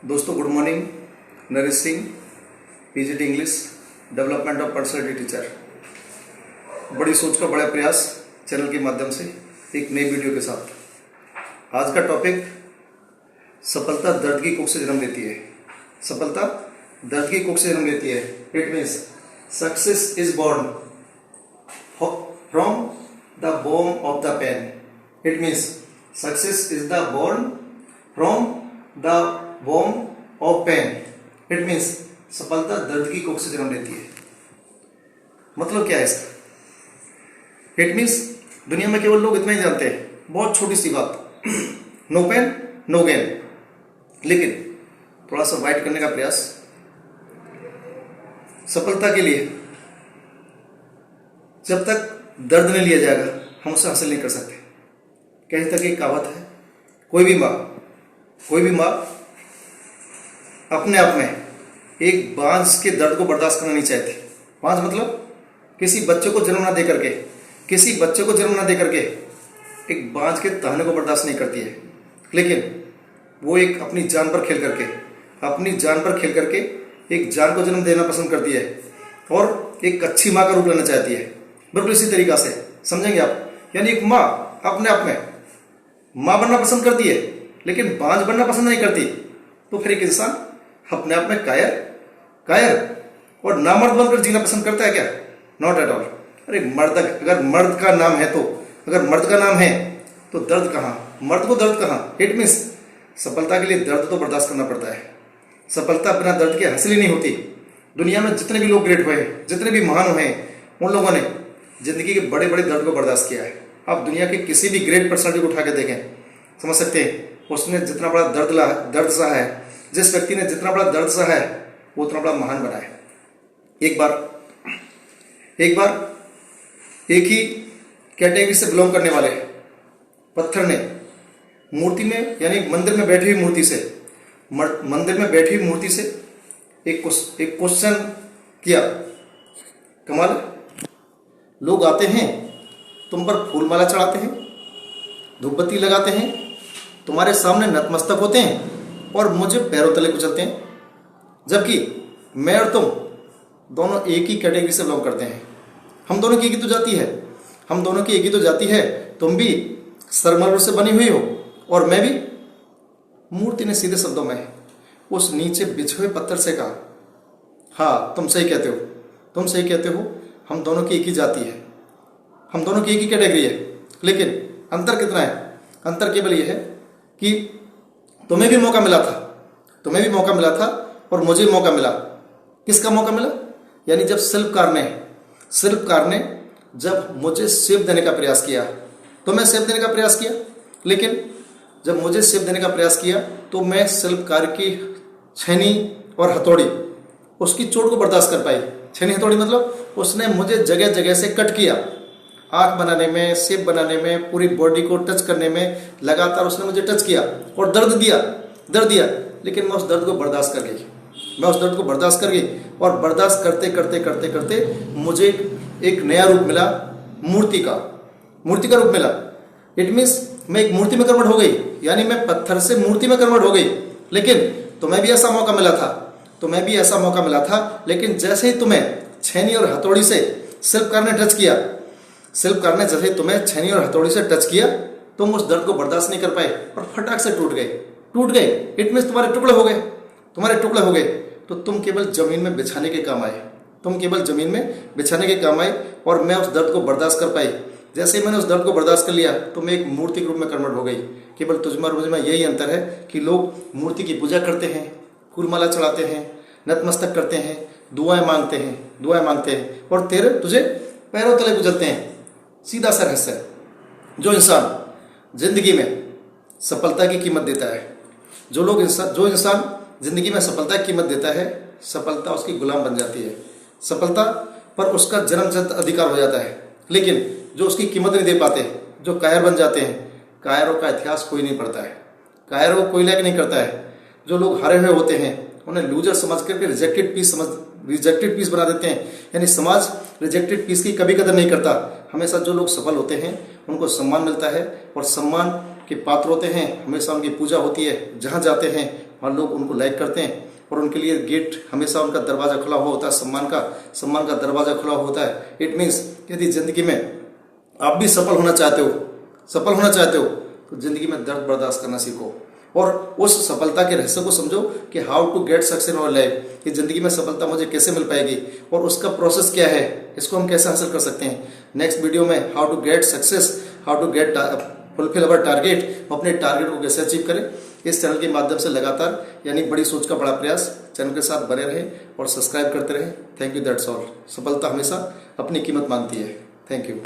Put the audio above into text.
दोस्तों good morning. Naresh Singh, PGT English, development of personality teacher. बड़ी सोच का बड़ा प्रयास चैनल के माध्यम से एक नई वीडियो के साथ। आज का टॉपिक सफलता दर्द की कुख से जन्म लेती है। सफलता दर्द की कुख से जन्म लेती है। It means success is born from the बोम of the pain. It means success is the born from the बोम ऑफ पेन। इट मीन्स सफलता दर्द की कुख से जन्म लेती है। मतलब क्या है इसका? इट मीन्स दुनिया में केवल लोग इतना ही जानते हैं, बहुत छोटी सी बात, नो पेन नो गेन। लेकिन थोड़ा सा वाइट करने का प्रयास। सफलता के लिए जब तक दर्द नहीं लिया जाएगा हम उसे हासिल नहीं कर सकते। कहीं तक एक कहावत है, कोई भी माँ अपने आप में एक बांझ के दर्द को बर्दाश्त करना नहीं चाहती। बांझ मतलब किसी बच्चे को जन्म ना दे करके एक बांझ के तहने को बर्दाश्त नहीं करती है। लेकिन वो एक अपनी जान पर खेल करके एक जान को जन्म देना पसंद करती है और एक अच्छी माँ का रूप लेना चाहती है। बिल्कुल इसी तरीका से समझेंगे आप। यानी एक माँ अपने आप में माँ बनना पसंद करती है लेकिन बांझ बनना पसंद नहीं करती। तो फिर एक इंसान अपने आप में कायर और नामर्द बनकर जीना पसंद करता है क्या? Not at all. अरे अगर मर्द का नाम है तो दर्द कहाँ? मर्द को दर्द कहाँ? इट मीन्स सफलता के लिए दर्द तो बर्दाश्त करना पड़ता है। सफलता बिना दर्द के हासिल ही नहीं होती। दुनिया में जितने भी लोग ग्रेट हुए, जितने भी महान हुए, उन लोगों ने जिंदगी के बड़े बड़े दर्द को बर्दाश्त किया है। आप दुनिया के किसी भी ग्रेट पर्सनालिटी को उठा के देखें, समझ सकते हैं उसने जितना बड़ा दर्द सहा है, जिस व्यक्ति ने जितना बड़ा दर्द सहा है वो उतना बड़ा महान बना है। एक बार एक ही कैटेगरी से बिलोंग करने वाले पत्थर ने मूर्ति में यानी मंदिर में बैठी हुई मूर्ति से एक क्वेश्चन किया। कमाल, लोग आते हैं तुम पर फूल माला चढ़ाते हैं, धूपबत्ती लगाते हैं, तुम्हारे सामने नतमस्तक होते हैं और मुझे पैरों तले कुचलते हैं, जबकि मैं और तुम दोनों एक ही कैटेगरी से बिलोंग करते हैं। हम दोनों की एक ही तो जाति है। तुम भी सरमर से बनी हुई हो और मैं भी। मूर्ति ने सीधे शब्दों में उस नीचे बिछे हुए पत्थर से कहा, हाँ तुम सही कहते हो, हम दोनों की एक ही जाति है, हम दोनों की एक ही कैटेगरी है। लेकिन अंतर कितना है? अंतर केवल यह है कि तुम्हें भी मौका मिला था और मुझे मौका मिला। किसका मौका मिला? यानी जब शिल्पकार ने जब मुझे शेप देने का प्रयास किया तो मैं शेप देने का प्रयास किया। लेकिन जब मुझे शेप देने का प्रयास किया तो मैं शिल्पकार की छेनी और हथौड़ी उसकी चोट को बर्दाश्त कर पाई। छेनी हथौड़ी मतलब उसने मुझे जगह जगह से कट किया। आँख बनाने में, शेप बनाने में, पूरी बॉडी को टच करने में लगातार उसने मुझे टच किया और दर्द दिया। लेकिन मैं उस दर्द को बर्दाश्त कर गई और बर्दाश्त करते मुझे एक नया रूप मिला, मूर्ति का रूप मिला। इट मीन्स मैं एक मूर्ति में कन्वर्ट हो गई, यानी मैं पत्थर से मूर्ति में कन्वर्ट हो गई। लेकिन तुम्हें भी ऐसा मौका मिला था। लेकिन जैसे ही तुम्हें छेनी और हथौड़ी से शिल्पकार ने जैसे तुम्हें छेनी और हथौड़ी से टच किया तुम उस दर्द को बर्दाश्त नहीं कर पाए और फटाक से टूट गए। इट मीन्स तुम्हारे टुकड़े हो गए। तो तुम केवल जमीन में बिछाने के काम आए और मैं उस दर्द को बर्दाश्त कर पाई। जैसे ही मैंने उस दर्द को बर्दाश्त कर लिया तो मैं एक मूर्ति के रूप में कन्वर्ट हो गई। केवल तुझमें और मुझमें यही अंतर है कि लोग मूर्ति की पूजा करते हैं, फूल माला चढ़ाते हैं, नतमस्तक करते हैं, दुआएं मांगते हैं और तुझे पैरों तले कुचलते हैं। सीधा सा रहस्य है। जो इंसान जिंदगी में सफलता की कीमत देता है, जो इंसान जिंदगी में सफलता की कीमत देता है, सफलता उसकी गुलाम बन जाती है। सफलता पर उसका जन्मसिद्ध अधिकार हो जाता है। लेकिन जो उसकी कीमत नहीं दे पाते, जो कायर बन जाते हैं, कायरों का इतिहास कोई नहीं पढ़ता है, कायरों को कोई लायक नहीं करता है। जो लोग हारे हुए होते हैं उन्हें लूजर समझ करके रिजेक्टेड पीस बना देते हैं। यानी समाज रिजेक्टेड पीस की कभी कदर नहीं करता, हमेशा जो लोग सफल होते हैं उनको सम्मान मिलता है और सम्मान के पात्र होते हैं, हमेशा उनकी पूजा होती है। जहाँ जाते हैं वहाँ लोग उनको लाइक करते हैं और उनके लिए गेट हमेशा उनका दरवाज़ा खुला हुआ होता है, सम्मान का दरवाज़ा खुला होता है। इट मीन्स यदि ज़िंदगी में आप भी सफल होना चाहते हो तो ज़िंदगी में दर्द बर्दाश्त करना सीखो और उस सफलता के रहस्य को समझो कि how to get success in our life, कि ज़िंदगी में सफलता मुझे कैसे मिल पाएगी और उसका प्रोसेस क्या है, इसको हम कैसे हासिल कर सकते हैं। नेक्स्ट वीडियो में how to get success, how to get fulfil our target, अपने टारगेट को कैसे अचीव करें। इस चैनल के माध्यम से लगातार यानी बड़ी सोच का बड़ा प्रयास, चैनल के साथ बने रहें और सब्सक्राइब करते रहें। Thank you, that's all. सफलता हमेशा अपनी कीमत मांगती है। Thank you.